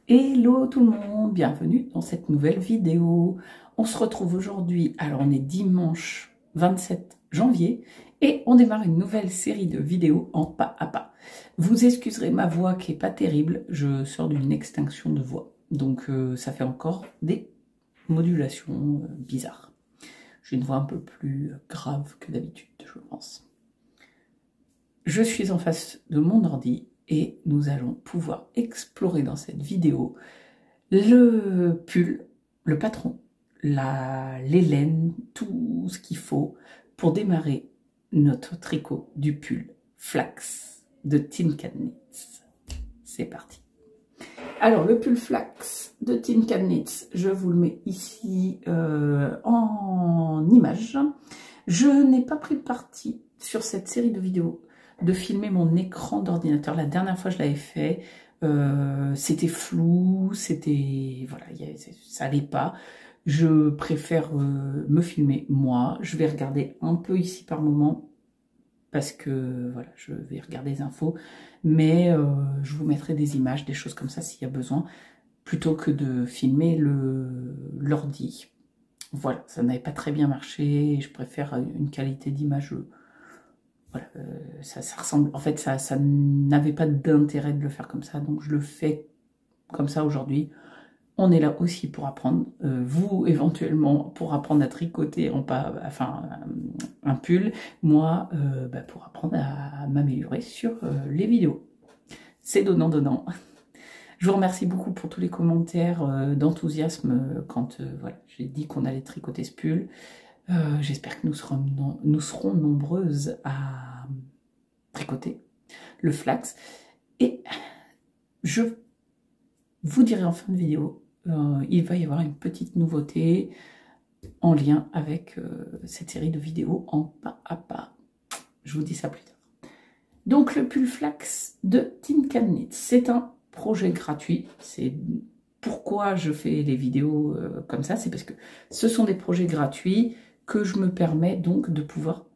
Hello tout le monde, bienvenue dans cette nouvelle vidéo. On se retrouve aujourd'hui, alors on est dimanche 27 janvier et on démarre une nouvelle série de vidéos en pas à pas. Vous excuserez ma voix qui est pas terrible, je sors d'une extinction de voix, donc ça fait encore des modulations bizarres. J'ai une voix un peu plus grave que d'habitude, je pense. Je suis en face de mon ordi et nous allons pouvoir explorer dans cette vidéo le pull, le patron, les laines, tout ce qu'il faut pour démarrer notre tricot du pull Flax de Tin Can Knits. C'est parti. Alors le pull Flax de Tin Can Knits, je vous le mets ici en image. Je n'ai pas pris le parti sur cette série de vidéos de filmer mon écran d'ordinateur. La dernière fois je l'avais fait, c'était flou, c'était voilà, ça allait pas. Je préfère me filmer moi. Je vais regarder un peu ici par moment parce que voilà, je vais regarder les infos, mais je vous mettrai des images, des choses comme ça s'il y a besoin, plutôt que de filmer l'ordi. Voilà, ça n'avait pas très bien marché. Je préfère une qualité d'image. Voilà, ça ressemble. En fait, ça n'avait pas d'intérêt de le faire comme ça, donc je le fais comme ça aujourd'hui. On est là aussi pour apprendre, vous éventuellement pour apprendre à tricoter un pull, moi pour apprendre à m'améliorer sur les vidéos. C'est donnant. Je vous remercie beaucoup pour tous les commentaires d'enthousiasme quand voilà, j'ai dit qu'on allait tricoter ce pull. J'espère que nous serons nombreuses à tricoter le flax. Et je vous dirai en fin de vidéo, il va y avoir une petite nouveauté en lien avec cette série de vidéos en pas à pas. Je vous dis ça plus tard. Donc le pull flax de Tin Can Knits, c'est un projet gratuit. C'est pourquoi je fais les vidéos comme ça, c'est parce que ce sont des projets gratuits que je me permets donc de pouvoir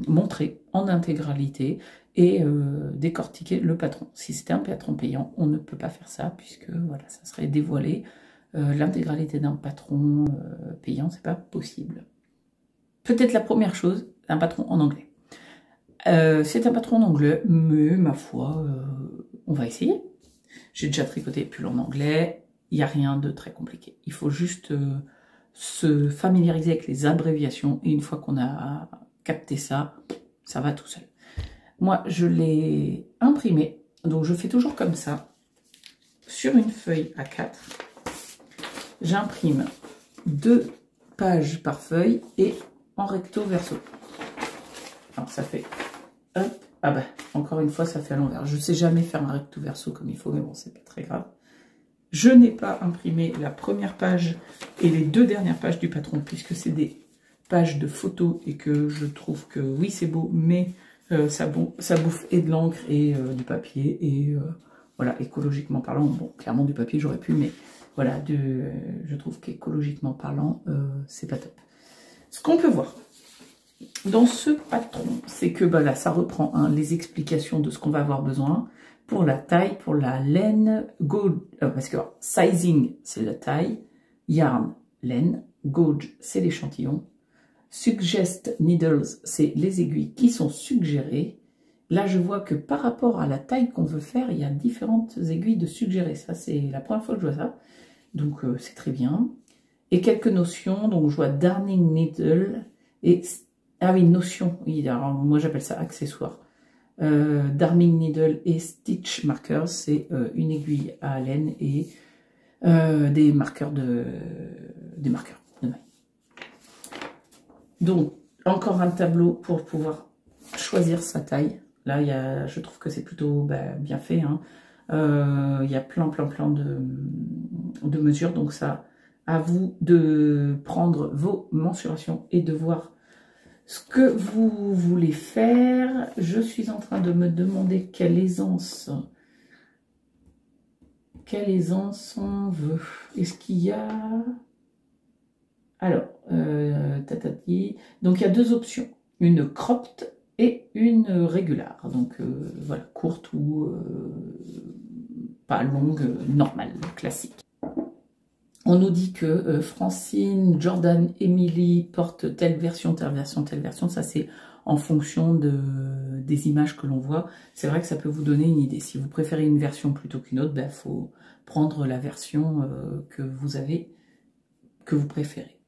montrer en intégralité et décortiquer le patron. Si c'était un patron payant, on ne peut pas faire ça puisque voilà, ça serait dévoilé. L'intégralité d'un patron payant, c'est pas possible. Peut-être la première chose, un patron en anglais. C'est un patron en anglais, mais ma foi, on va essayer. J'ai déjà tricoté pull en anglais, il n'y a rien de très compliqué. Il faut juste se familiariser avec les abréviations et une fois qu'on a capté ça, ça va tout seul. Moi, je l'ai imprimé, donc je fais toujours comme ça, sur une feuille A4. J'imprime 2 pages par feuille et en recto verso. Alors ça fait, hop, ah bah, encore une fois, ça fait à l'envers. Je ne sais jamais faire un recto verso comme il faut, mais bon, c'est pas très grave. Je n'ai pas imprimé la première page et les 2 dernières pages du patron, puisque c'est des pages de photos et que je trouve que oui, c'est beau, mais ça bouffe et de l'encre et du papier. Et voilà, écologiquement parlant, bon, clairement du papier, j'aurais pu, mais voilà, je trouve qu'écologiquement parlant, c'est pas top. Ce qu'on peut voir dans ce patron, c'est que bah, là, ça reprend les explications de ce qu'on va avoir besoin. Pour la taille, pour la laine, parce que sizing, c'est la taille, yarn, laine, gauge, c'est l'échantillon, suggest needles, c'est les aiguilles qui sont suggérées. Là, je vois que par rapport à la taille qu'on veut faire, il y a différentes aiguilles de suggérer. Ça, c'est la première fois que je vois ça, donc c'est très bien. Et quelques notions, donc je vois darning needle et... Ah oui, notion, oui, alors moi j'appelle ça accessoire. Darning needle et stitch markers, c'est une aiguille à laine et des marqueurs de maille. Donc encore un tableau pour pouvoir choisir sa taille. Là, je trouve que c'est plutôt bien fait. Hein. Il y a plein de mesures, donc ça, à vous de prendre vos mensurations et de voir ce que vous voulez faire. Je suis en train de me demander quelle aisance on veut. Est-ce qu'il y a... Alors, donc il y a 2 options. Une cropped et une régulière. Donc voilà, courte ou pas longue, normale, classique. On nous dit que Francine, Jordan, Emily portent telle version, telle version, telle version. Ça, c'est en fonction des images que l'on voit. C'est vrai que ça peut vous donner une idée. Si vous préférez une version plutôt qu'une autre, il faut prendre la version que vous préférez.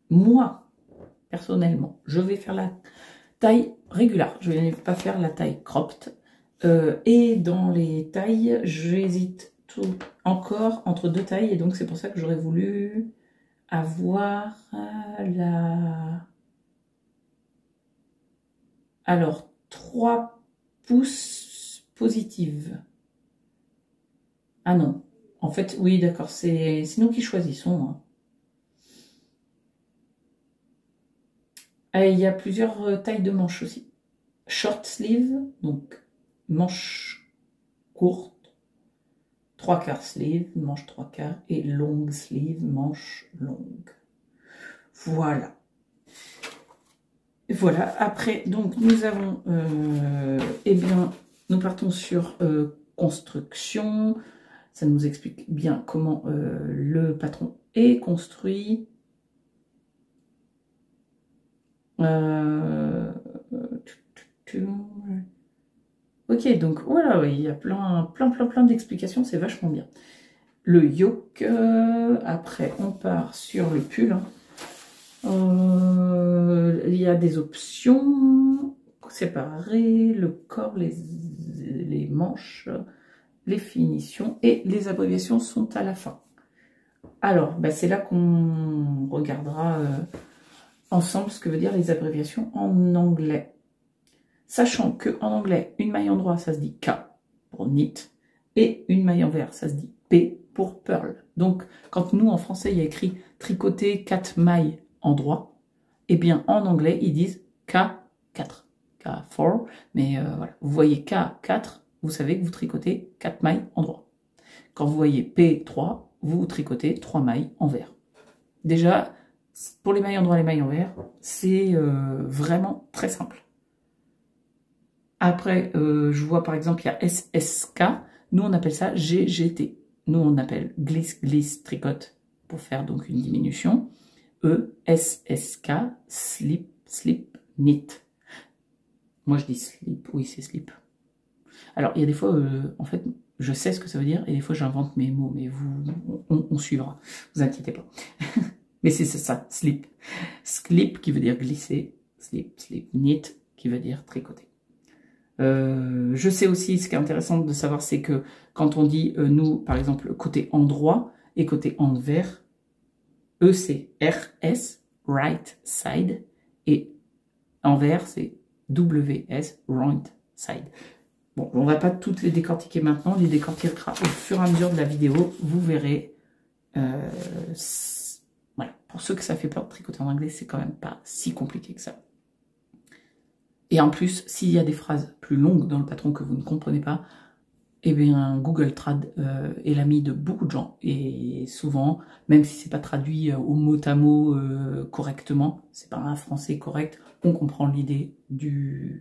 Moi, personnellement, je vais faire la taille régulière. Je ne vais pas faire la taille cropped. Et dans les tailles, j'hésite encore entre deux tailles. Et donc, c'est pour ça que j'aurais voulu avoir la... Alors, 3 pouces positives. Ah non. En fait, oui, d'accord. C'est nous qui choisissons. Il y a plusieurs tailles de manches aussi. Short sleeve, donc manche courte. 3/4 sleeve, manche 3/4. Et long sleeve, manche longue. Voilà. Voilà. Après, donc, nous avons... eh bien, nous partons sur construction. Ça nous explique bien comment le patron est construit. Ok, donc voilà, oui, il y a plein d'explications, c'est vachement bien. Le yoke, après on part sur le pull. Il y a des options séparées, le corps, les manches, les finitions et les abréviations sont à la fin. Alors, c'est là qu'on regardera ensemble ce que veut dire les abréviations en anglais. Sachant qu'en anglais, une maille endroit, ça se dit K pour knit, et une maille envers, ça se dit P pour purl. Donc, quand nous, en français, il y a écrit tricoter 4 mailles endroit, eh bien, en anglais, ils disent K4, K4, mais voilà. Vous voyez K4, vous savez que vous tricotez 4 mailles endroit. Quand vous voyez P3, vous tricotez 3 mailles envers. Déjà, pour les mailles endroit et les mailles envers, c'est vraiment très simple. Après, je vois par exemple, il y a SSK. Nous, on appelle ça GGT. Nous, on appelle glisse, glisse, tricote pour faire donc une diminution. SSK, slip, slip, knit. Moi, je dis slip. Oui, c'est slip. Alors, il y a des fois, en fait, je sais ce que ça veut dire et des fois, j'invente mes mots, mais on suivra. Vous inquiétez pas. Mais c'est ça, slip. Slip qui veut dire glisser. Slip, slip, knit qui veut dire tricoter. Je sais aussi, ce qui est intéressant de savoir, c'est que quand on dit, nous, par exemple, côté endroit et côté envers, c'est RS, right side, et envers, c'est WS, right side. Bon, on va pas toutes les décortiquer maintenant, on les décortiquera au fur et à mesure de la vidéo, vous verrez. Voilà, pour ceux que ça fait peur de tricoter en anglais, c'est quand même pas si compliqué que ça. Et en plus, s'il y a des phrases plus longues dans le patron que vous ne comprenez pas, eh bien, Google Trad est l'ami de beaucoup de gens. Et souvent, même si c'est pas traduit au mot à mot correctement, c'est pas un français correct, on comprend l'idée de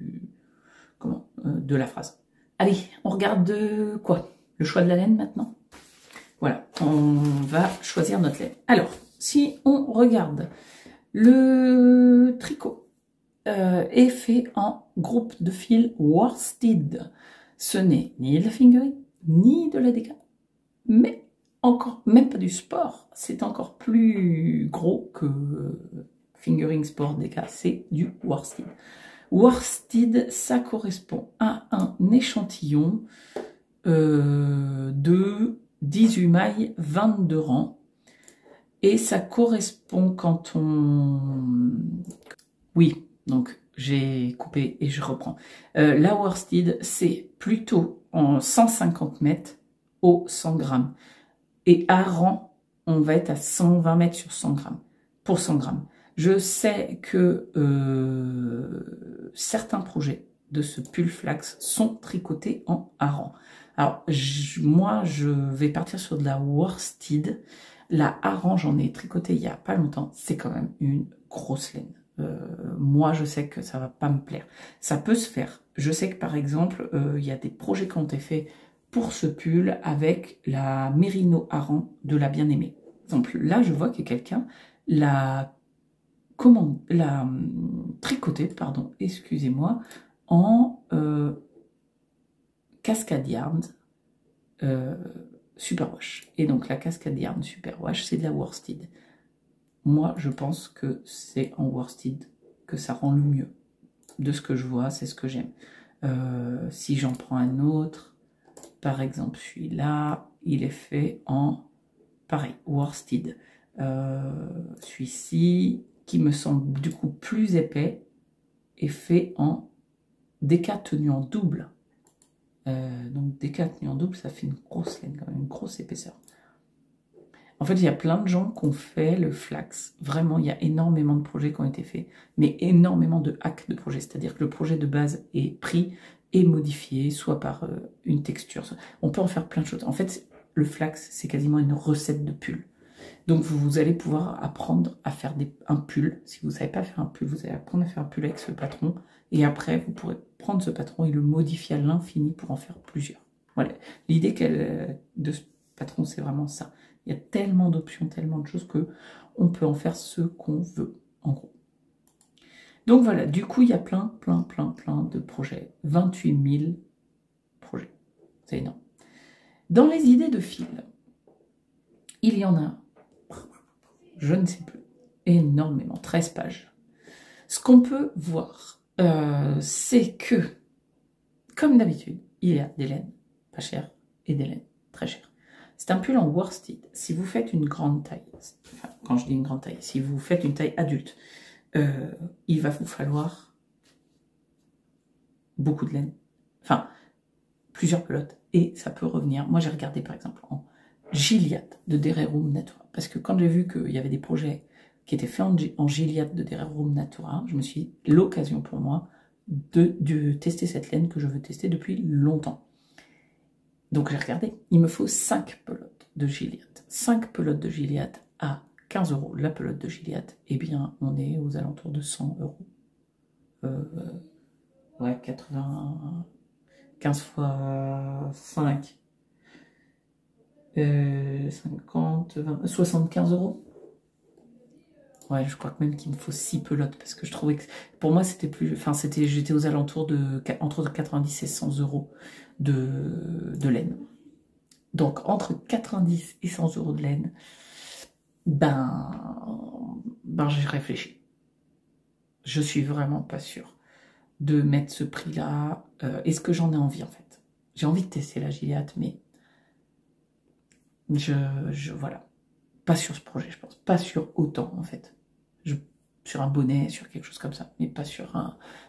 la phrase. Allez, on regarde quoi? Le choix de la laine maintenant? Voilà, on va choisir notre laine. Alors, si on regarde le tricot, est fait en groupe de fils worsted. Ce n'est ni de la fingering, ni de la déca, mais encore même pas du sport. C'est encore plus gros que fingering, sport, déca, c'est du worsted. Worsted, ça correspond à un échantillon de 18 mailles, 22 rangs. Et ça correspond quand on... Oui, donc j'ai coupé et je reprends. La worsted, c'est plutôt en 150 mètres au 100 grammes. Et à rang, on va être à 120 mètres sur 100 grammes, pour 100 grammes. Je sais que certains projets de ce pull flax sont tricotés en hareng. Alors, moi, je vais partir sur de la worsted. La hareng, j'en ai tricoté il n'y a pas longtemps. C'est quand même une grosse laine. Moi, je sais que ça va pas me plaire. Ça peut se faire. Je sais que, par exemple, il y a des projets qui ont été faits pour ce pull avec la Mérino Aran de la bien-aimée. Par exemple, là, je vois que quelqu'un l'a tricoté, pardon, excusez-moi, en cascade yarn superwash. Et donc, la cascade yarn superwash, c'est de la worsted. Moi, je pense que c'est en worsted que ça rend le mieux. De ce que je vois, c'est ce que j'aime. Si j'en prends un autre, par exemple celui-là, il est fait en, pareil, worsted. Celui-ci, qui me semble du coup plus épais, est fait en déca tenu en double. Donc déca tenu en double, ça fait une grosse laine, quand même, une grosse épaisseur. En fait, il y a plein de gens qui ont fait le flax. Vraiment, il y a énormément de projets qui ont été faits, mais énormément de hacks de projets. C'est-à-dire que le projet de base est pris et modifié, soit par une texture. On peut en faire plein de choses. En fait, le flax, c'est quasiment une recette de pull. Donc, vous allez pouvoir apprendre à faire un pull. Si vous ne savez pas faire un pull, vous allez apprendre à faire un pull avec ce patron. Et après, vous pourrez prendre ce patron et le modifier à l'infini pour en faire plusieurs. Voilà. L'idée de ce patron, c'est vraiment ça. Il y a tellement d'options, tellement de choses que on peut en faire ce qu'on veut, en gros. Donc voilà, du coup, il y a plein de projets. 28 000 projets. C'est énorme. Dans les idées de fil, il y en a, je ne sais plus, énormément, 13 pages. Ce qu'on peut voir, c'est que, comme d'habitude, il y a des laines pas chères et des laines très chères. C'est un pull en worsted. Si vous faites une grande taille, enfin, quand je dis une grande taille, si vous faites une taille adulte, il va vous falloir beaucoup de laine. Enfin, plusieurs pelotes. Et ça peut revenir. Moi, j'ai regardé par exemple en Gilliatt de Dererum Natura. Parce que quand j'ai vu qu'il y avait des projets qui étaient faits en Gilliatt de Dererum Natura, je me suis dit, l'occasion pour moi de tester cette laine que je veux tester depuis longtemps. Donc j'ai regardé, il me faut 5 pelotes de Gilliatt. 5 pelotes de Gilliatt à 15 € la pelote de Gilliatt. Eh bien, on est aux alentours de 100 €. Ouais, 80... 15 fois 5... 50... 20, 75 €. Ouais, je crois que même qu'il me faut 6 pelotes, parce que je trouvais que... Pour moi, c'était plus... Enfin, j'étais aux alentours de... Entre 90 et 100 € de laine. Donc, entre 90 et 100 € de laine, ben j'ai réfléchi. Je suis vraiment pas sûre de mettre ce prix-là. Est-ce que j'en ai envie, en fait? J'ai envie de tester la Gilliatt, mais voilà. Pas sur ce projet, je pense. Pas sur autant, en fait. Sur un bonnet, sur quelque chose comme ça, mais pas sur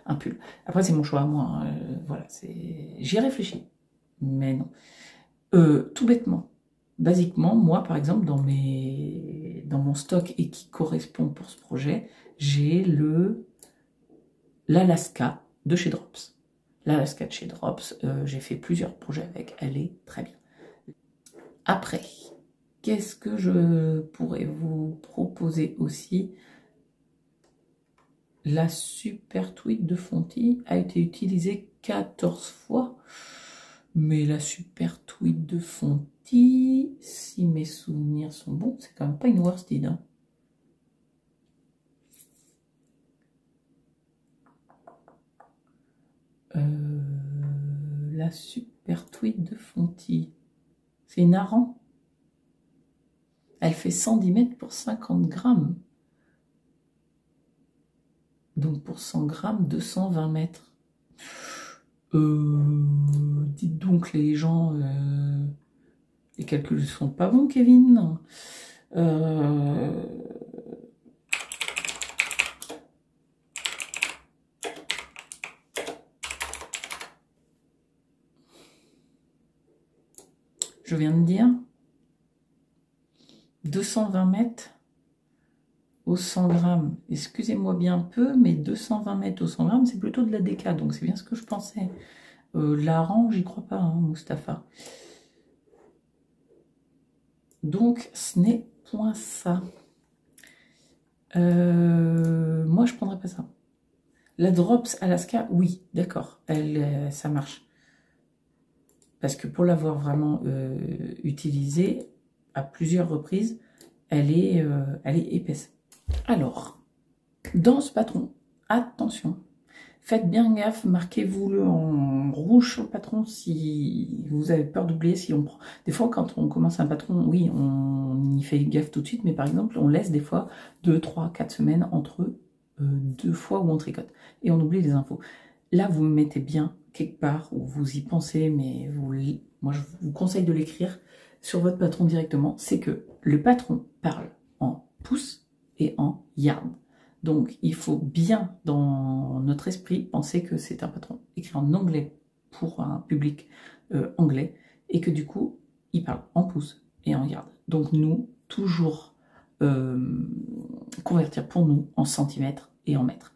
un pull. Après, c'est mon choix à moi. Hein. Voilà, j'y ai réfléchi. Mais non. Tout bêtement, basiquement, moi, par exemple, dans mon stock et qui correspond pour ce projet, j'ai l'Alaska de chez Drops. L'Alaska de chez Drops, j'ai fait plusieurs projets avec, elle est très bien. Après, qu'est-ce que je pourrais vous proposer aussi? La Super Tweed de Fonty a été utilisée 14 fois. Mais la Super Tweed de Fonty, si mes souvenirs sont bons, c'est quand même pas une worsted. Hein. La Super Tweed de Fonty, c'est une Aran. Elle fait 110 mètres pour 50 grammes. Donc pour 100 grammes, 220 mètres. Dites donc les gens, les calculs ne sont pas bons, Kevin. Je viens de dire 220 mètres au 100 grammes. Excusez-moi bien peu, mais 220 mètres au 100 grammes, c'est plutôt de la déca, donc c'est bien ce que je pensais. L'Aran, j'y crois pas, hein, Mustapha. Donc, ce n'est point ça. Moi, je prendrais pas ça. La Drops Alaska, oui, d'accord, ça marche. parce que pour l'avoir vraiment utilisée à plusieurs reprises, elle est épaisse. Alors, dans ce patron, attention, faites bien gaffe, marquez-vous-le en rouge sur le patron si vous avez peur d'oublier. Si on prend... Des fois, quand on commence un patron, oui, on y fait gaffe tout de suite, mais par exemple, on laisse des fois 2, 3, 4 semaines entre 2 fois où on tricote. Et on oublie les infos. Là, vous mettez bien quelque part où vous y pensez, mais moi, je vous conseille de l'écrire sur votre patron directement. C'est que le patron parle en pouces et en yard. Donc, il faut bien, dans notre esprit, penser que c'est un patron écrit en anglais pour un public anglais et que du coup, il parle en pouces et en yard. Donc, nous, toujours convertir pour nous en centimètres et en mètres.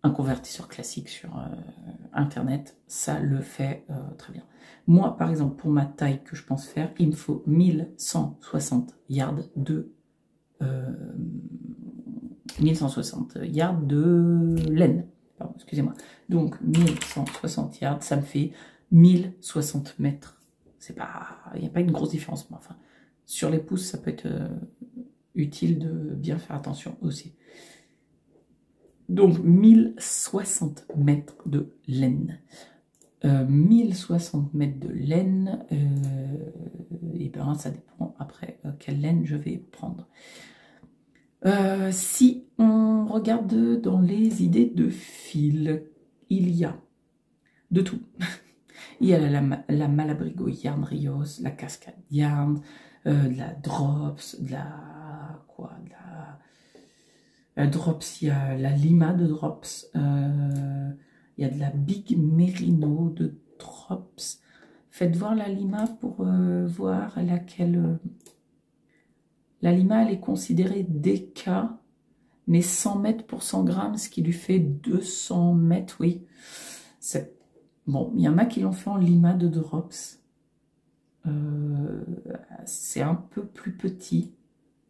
Un convertisseur classique sur Internet, ça le fait très bien. Moi, par exemple, pour ma taille que je pense faire, il me faut 1160 yards de 1160 yards de laine. Pardon, excusez-moi. Donc 1160 yards, ça me fait 1060 mètres. C'est pas, il n'y a pas une grosse différence, mais enfin, sur les pouces, ça peut être utile de bien faire attention aussi. Donc 1060 mètres de laine. 1060 mètres de laine, et ben ça dépend après quelle laine je vais prendre. Si on regarde dans les idées de fil, il y a de tout. Il y a la Malabrigo Yarn Rios, la Cascade Yarn, de la Drops, de la quoi, de la Drops, il y a la Lima de Drops, il y a de la Big Merino de Drops. Faites voir la Lima pour voir laquelle... La Lima, elle est considérée DK, mais 100 mètres pour 100 grammes, ce qui lui fait 200 mètres, oui. Bon, il y en a qui l'ont fait en Lima de Drops. C'est un peu plus petit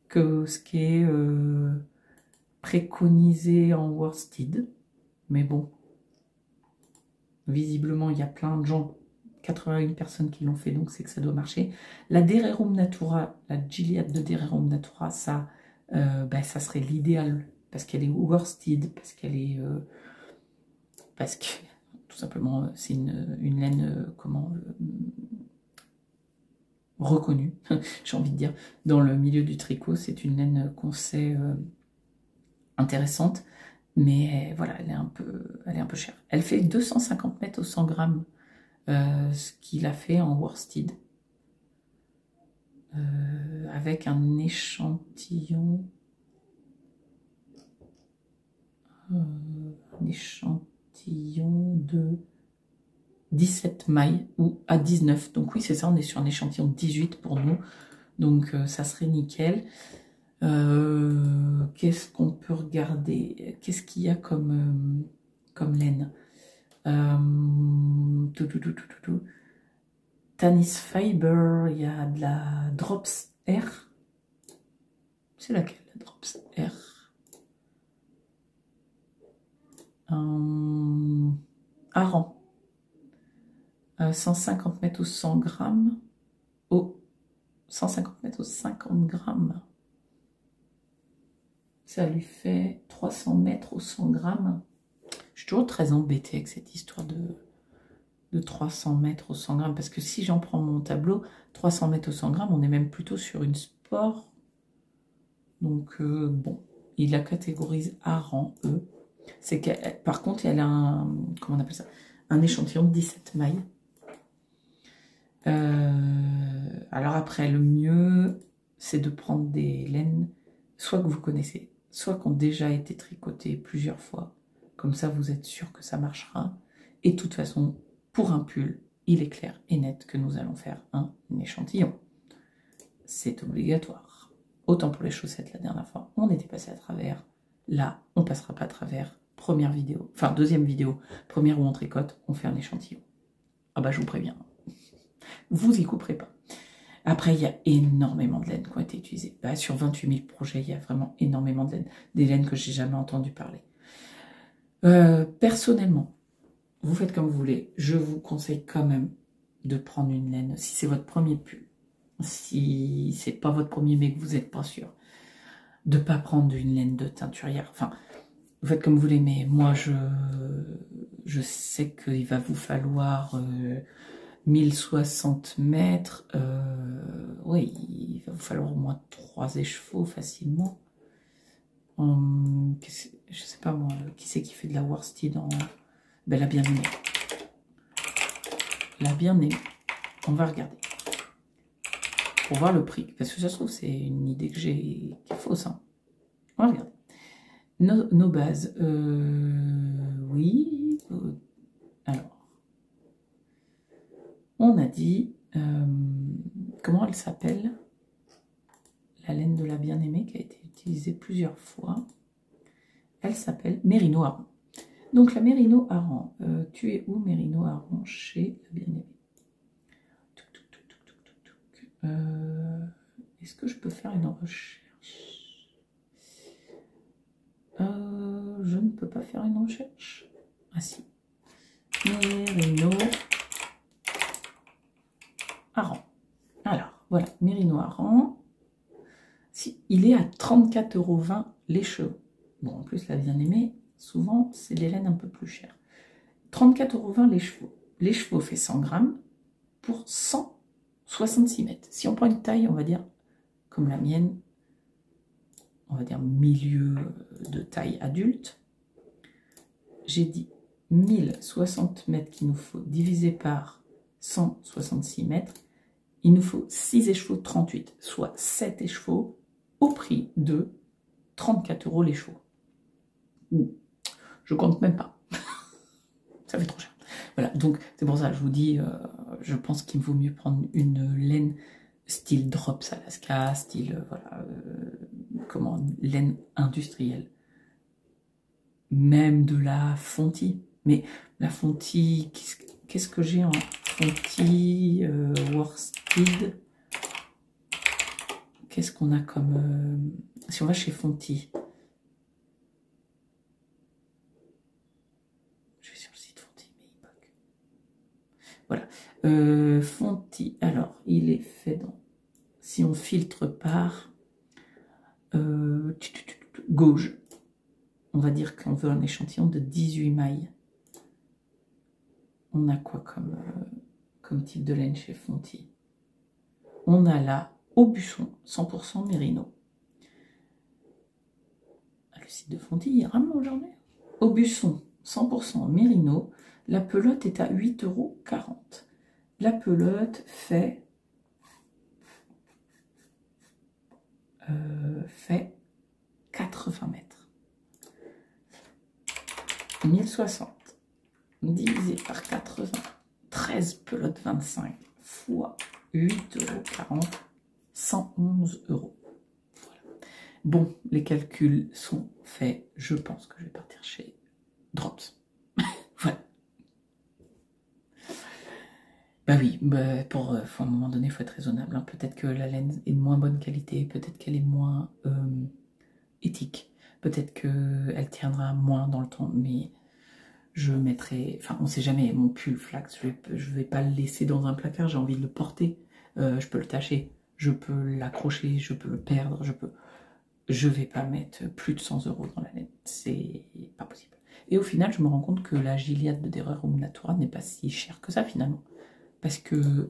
que ce qui est préconisé en worsted. Mais bon, visiblement, il y a plein de gens, 81 personnes qui l'ont fait, donc c'est que ça doit marcher. La Dererum Natura, la Gilead de Dererum Natura, ça, ça serait l'idéal, parce qu'elle est worsted, parce qu'elle est... parce que, tout simplement, c'est une laine, reconnue, j'ai envie de dire, dans le milieu du tricot. C'est une laine qu'on sait intéressante, mais voilà, elle est un peu chère. Elle fait 250 mètres au 100 grammes, ce qu'il a fait en worsted, avec un échantillon, de 17 mailles ou à 19. Donc oui, c'est ça, on est sur un échantillon de 18 pour nous. Donc ça serait nickel. Qu'est-ce qu'on peut regarder? Qu'est-ce qu'il y a comme laine? Tanis Fiber, il y a de la Drops R. C'est laquelle, la Drops R? Aran. 150 mètres au 100 grammes. 150 mètres au 50 grammes. Ça lui fait 300 mètres au 100 grammes. Je suis toujours très embêtée avec cette histoire de 300 mètres au 100 grammes. Parce que si j'en prends mon tableau, 300 mètres au 100 grammes, on est même plutôt sur une sport. Donc, bon, il la catégorise Aran, E. C'est que, par contre, elle a un, comment on appelle ça, un échantillon de 17 mailles. Alors après, le mieux, c'est de prendre des laines, soit que vous connaissez, soit qui ont déjà été tricotées plusieurs fois. Comme ça, vous êtes sûr que ça marchera. Et de toute façon, pour un pull, il est clair et net que nous allons faire un échantillon. C'est obligatoire. Autant pour les chaussettes la dernière fois, on était passé à travers. Là, on passera pas à travers. Première vidéo, enfin deuxième vidéo, première où on tricote, on fait un échantillon. Ah bah je vous préviens, vous y couperez pas. Après, il y a énormément de laines qui ont été utilisées. Bah, sur 28 000 projets, il y a vraiment énormément de laines. Des laines que j'ai jamais entendu parler. Personnellement, vous faites comme vous voulez. Je vous conseille quand même de prendre une laine, si c'est votre premier pull, si c'est pas votre premier mais que vous n'êtes pas sûr, de ne pas prendre une laine de teinturière. Enfin, vous faites comme vous voulez, mais moi je sais qu'il va vous falloir 1060 mètres. Oui, il va vous falloir au moins 3 écheveaux facilement. Je sais pas moi, qui c'est qui fait de la worsted en... Ben, la bien-aimée. La bien-aimée. On va regarder. Pour voir le prix. Parce que ça se trouve, c'est une idée que j'ai qui est fausse. Hein. On va regarder. Nos bases. Oui. Alors. On a dit... comment elle s'appelle? La laine de la bien-aimée qui a été utilisée plusieurs fois. Elle s'appelle Mérino Aran. Donc la Mérino Aran, tu es où Mérino Aran? Chez la bien-aimée. Est-ce que je peux faire une recherche? Je ne peux pas faire une recherche. Ah si. Mérino Aran. Alors, voilà, Mérino Aran. Si, il est à 34,20 € les cheveux. Bon, en plus, la bien-aimée, souvent, c'est des laines un peu plus chères. 34,20 € les chevaux. Les chevaux fait 100 grammes pour 166 mètres. Si on prend une taille, on va dire, comme la mienne, on va dire milieu de taille adulte, j'ai dit 1060 mètres qu'il nous faut diviser par 166 mètres. Il nous faut 6 écheveaux de 38, soit 7 écheveaux au prix de 34 € les chevaux. Je compte même pas. Ça fait trop cher. Voilà, donc c'est pour ça que je vous dis, je pense qu'il vaut mieux prendre une laine style Drops Alaska, style, voilà, comment, laine industrielle. Même de la Fonty. Mais la Fonty, qu'est-ce que j'ai en Fonty, worsted? Qu'est-ce qu'on a comme... si on va chez Fonty. Je vais sur le site Fonty, mais il bug. Voilà. Fonty, alors, il est fait dans... Si on filtre par... gauge. On va dire qu'on veut un échantillon de 18 mailles. On a quoi comme type de laine chez Fonty? On a là Aubusson, 100% Mérino. Le site de Fonty, il rame aujourd'hui. Aubusson, 100% Mérino. La pelote est à 8,40 €. La pelote fait 80 mètres. 1060 divisé par 80, 13 pelotes 25 fois 8,40 €, 111 €. Voilà. Bon, les calculs sont faits. Je pense que je vais partir chez Drops. Voilà. Bah oui, bah pour à un moment donné, il faut être raisonnable. Hein. Peut-être que la laine est de moins bonne qualité, peut-être qu'elle est moins éthique, peut-être qu'elle tiendra moins dans le temps, mais je mettrai... Enfin, on sait jamais, mon pull flax, je vais pas le laisser dans un placard, j'ai envie de le porter, je peux le tâcher, je peux l'accrocher, je peux le perdre, je vais pas mettre plus de 100 € dans la laine, c'est pas possible. Et au final, je me rends compte que la Gilliatt de Rerum Natura n'est pas si chère que ça finalement. Parce que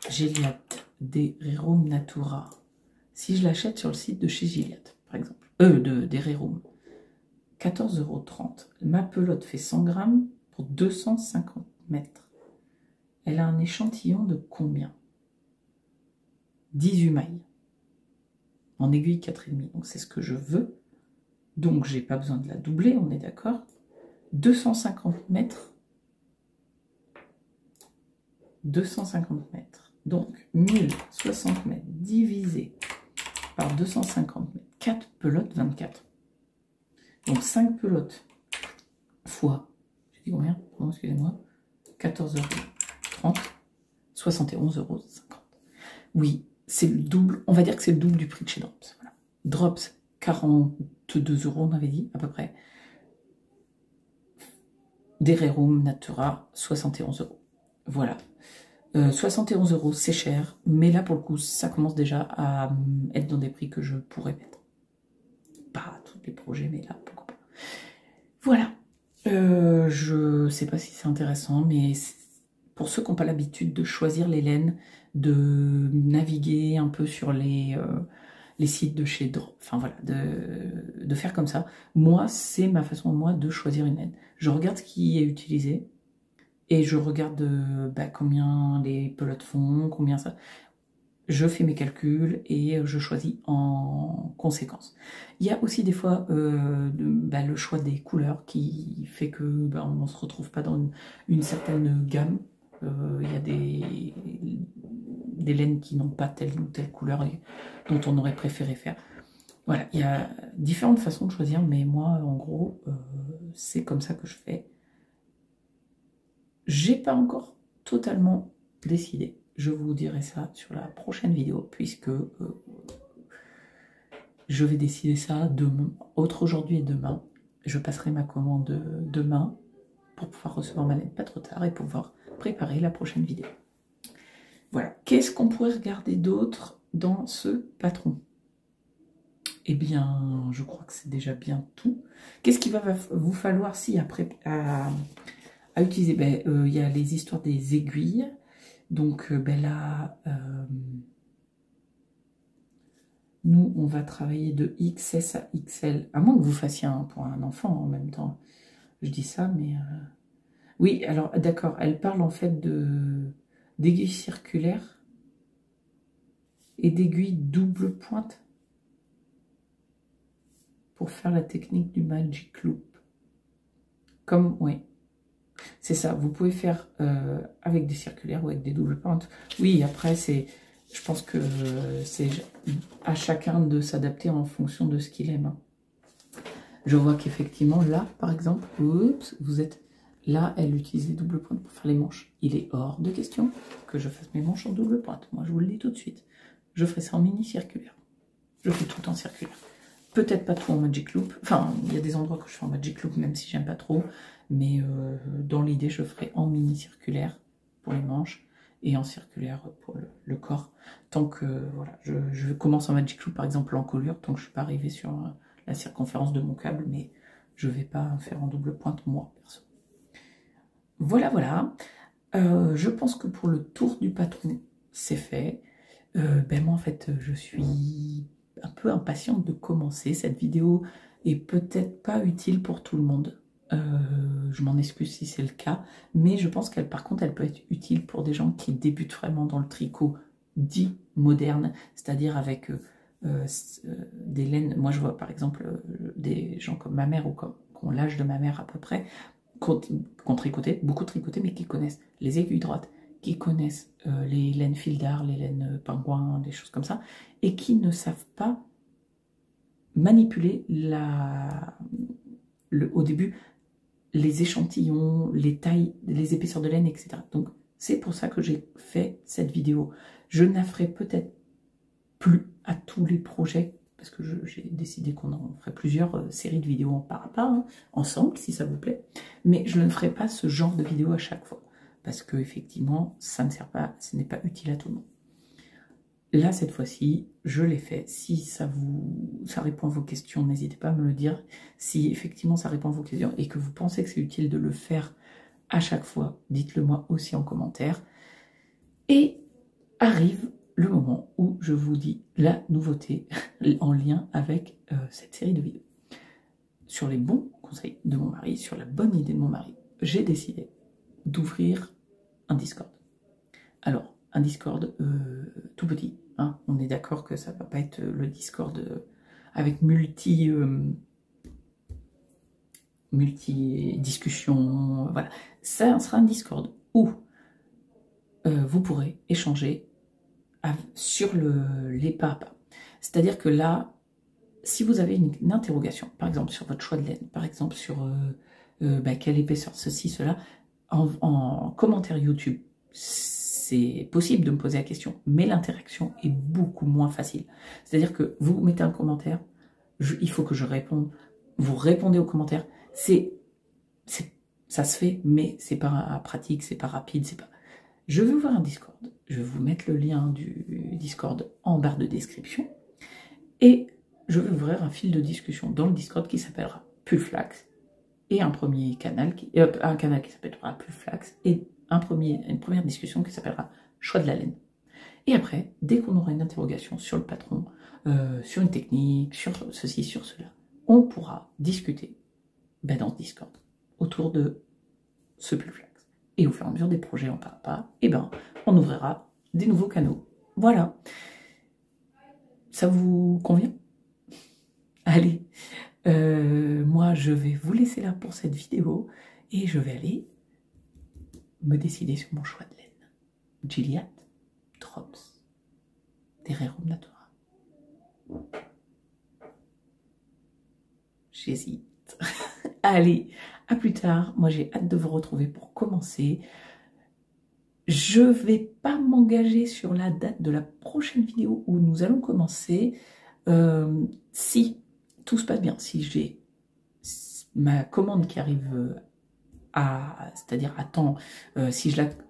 Gilliatt de Rerum Natura, si je l'achète sur le site de chez Gilliatt, par exemple, de Rerum, 14,30 €. Ma pelote fait 100 grammes pour 250 mètres. Elle a un échantillon de combien? 18 mailles. En aiguille 4,5. Donc c'est ce que je veux. Donc j'ai pas besoin de la doubler, on est d'accord. 250 mètres. 250 mètres. Donc 1060 mètres divisé par 250 mètres. 4 pelotes, 24. Donc 5 pelotes fois, j'ai dit combien? Pardon, excusez-moi. 14,30 €, 71,50 €. Oui, c'est le double, on va dire que c'est le double du prix de chez Drops. Voilà. Drops, 42 €, on avait dit, à peu près. des Rerum Natura, 71 €. Voilà. 71 €, c'est cher, mais là, pour le coup, ça commence déjà à être dans des prix que je pourrais mettre. Pas tous les projets, mais là, pourquoi pas. Voilà. Je sais pas si c'est intéressant, mais pour ceux qui n'ont pas l'habitude de choisir les laines, de naviguer un peu sur les sites de chez enfin voilà, de faire comme ça, moi, c'est ma façon, moi, de choisir une laine. Je regarde ce qui est utilisé, et je regarde combien les pelotes font, combien ça... Je fais mes calculs et je choisis en conséquence. Il y a aussi des fois le choix des couleurs qui fait que on ne se retrouve pas dans une certaine gamme. Il y a des laines qui n'ont pas telle ou telle couleur et dont on aurait préféré faire. Voilà, il y a différentes façons de choisir, mais moi, en gros, c'est comme ça que je fais. J'ai pas encore totalement décidé. Je vous dirai ça sur la prochaine vidéo, puisque je vais décider ça demain, entre aujourd'hui et demain. Je passerai ma commande demain pour pouvoir recevoir ma laine pas trop tard et pouvoir préparer la prochaine vidéo. Voilà. Qu'est-ce qu'on pourrait regarder d'autre dans ce patron? Eh bien, je crois que c'est déjà bien tout. Qu'est-ce qu'il va vous falloir si après à utiliser? Il y a les histoires des aiguilles. Donc là, nous, on va travailler de XS à XL, à moins que vous fassiez un pour un enfant en même temps. Je dis ça, mais... Oui, alors, d'accord, elle parle en fait d'aiguilles circulaires et d'aiguilles double pointe pour faire la technique du Magic Loop. Comme, oui, c'est ça, vous pouvez faire avec des circulaires ou avec des doubles pointes. Oui, après, je pense que c'est à chacun de s'adapter en fonction de ce qu'il aime. Hein. Je vois qu'effectivement, là, par exemple, oups, vous êtes... Là, elle utilise les doubles pointes pour faire les manches. Il est hors de question que je fasse mes manches en double pointe. Moi, je vous le dis tout de suite. Je ferai ça en mini circulaire. Je fais tout en circulaire. Peut-être pas trop en Magic Loop. Enfin, il y a des endroits que je fais en Magic Loop, même si j'aime pas trop. Mais dans l'idée, je ferai en mini circulaire pour les manches et en circulaire pour le corps. Tant que, voilà, je commence en Magic Loop, par exemple, en colure, tant que je ne suis pas arrivée sur la circonférence de mon câble, mais je ne vais pas faire en double pointe, moi, perso. Voilà, voilà. Je pense que pour le tour du patron, c'est fait. Moi, en fait, je suis un peu impatiente de commencer. Cette vidéo est peut-être pas utile pour tout le monde. Je m'en excuse si c'est le cas. Mais je pense qu'elle, par contre, elle peut être utile pour des gens qui débutent vraiment dans le tricot dit moderne, c'est-à-dire avec des laines. Moi, je vois, par exemple, des gens comme ma mère ou qui ont l'âge de ma mère à peu près, qu'on tricotait, beaucoup tricoté, mais qui connaissent les aiguilles droites, qui connaissent les laines fil d'art, les laines pingouins, des choses comme ça, et qui ne savent pas manipuler au début les échantillons, les tailles, les épaisseurs de laine, etc. Donc c'est pour ça que j'ai fait cette vidéo. Je ne la ferai peut-être plus à tous les projets, parce que j'ai décidé qu'on en ferait plusieurs séries de vidéos en pas à pas, hein, ensemble, si ça vous plaît. Mais je ne ferai pas ce genre de vidéo à chaque fois, parce que effectivement, ça ne sert pas, ce n'est pas utile à tout le monde. Là, cette fois-ci, je l'ai fait. Si ça répond à vos questions, n'hésitez pas à me le dire. Si effectivement ça répond à vos questions et que vous pensez que c'est utile de le faire à chaque fois, dites-le moi aussi en commentaire. Et arrive le moment où je vous dis la nouveauté en lien avec cette série de vidéos. Sur les bons conseils de mon mari, sur la bonne idée de mon mari, j'ai décidé d'ouvrir un Discord. Alors, un Discord tout petit, hein, on est d'accord que ça ne va pas être le Discord avec multi-discussion, voilà. Ça sera un Discord où vous pourrez échanger sur les pas à pas. C'est-à-dire que là, si vous avez une interrogation, par exemple sur votre choix de laine, par exemple sur quelle épaisseur, ceci, cela, en commentaire YouTube, c'est possible de me poser la question, mais l'interaction est beaucoup moins facile. C'est-à-dire que vous mettez un commentaire, il faut que je réponde, vous répondez aux commentaires, c'est Ça se fait, mais c'est pas pratique, c'est pas rapide, c'est pas... Je vais ouvrir un Discord. Je vais vous mettre le lien du Discord en barre de description. Et je vais ouvrir un fil de discussion dans le Discord qui s'appellera Pulflax. Et un canal qui s'appellera Pulflax. Et une première discussion qui s'appellera Choix de la laine. Et après, dès qu'on aura une interrogation sur le patron, sur une technique, sur ceci, sur cela, on pourra discuter dans ce Discord autour de ce Pulflax. Et au fur et à mesure des projets en pas à pas, on ouvrira des nouveaux canaux. Voilà. Ça vous convient? Allez, moi je vais vous laisser là pour cette vidéo et je vais aller me décider sur mon choix de laine. Gilliatt Drops Terrerum Natura. J'hésite. Allez, à plus tard. Moi j'ai hâte de vous retrouver pour commencer. Je ne vais pas m'engager sur la date de la prochaine vidéo où nous allons commencer. Si tout se passe bien, si j'ai ma commande qui arrive c'est-à-dire à temps,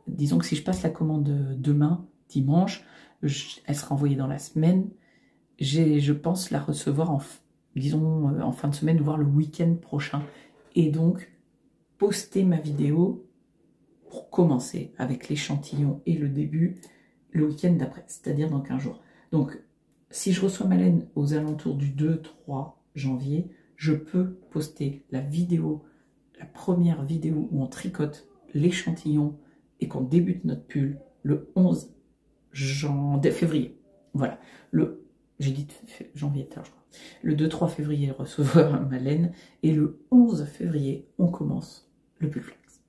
disons que si je passe la commande demain, dimanche, elle sera envoyée dans la semaine, je pense la recevoir en fin de semaine, voire le week-end prochain. Et donc, poster ma vidéo pour commencer avec l'échantillon et le début le week-end d'après, c'est-à-dire dans 15 jours. Donc, si je reçois ma laine aux alentours du 2-3 janvier, je peux poster la première vidéo où on tricote l'échantillon et qu'on débute notre pull le 11 février. Voilà. J'ai dit janvier tout à l'heure, je crois. Le 2-3 février, recevoir ma laine. Et le 11 février, on commence le Pulflax.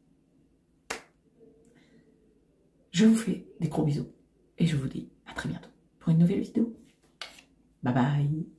Je vous fais des gros bisous. Et je vous dis à très bientôt pour une nouvelle vidéo. Bye bye.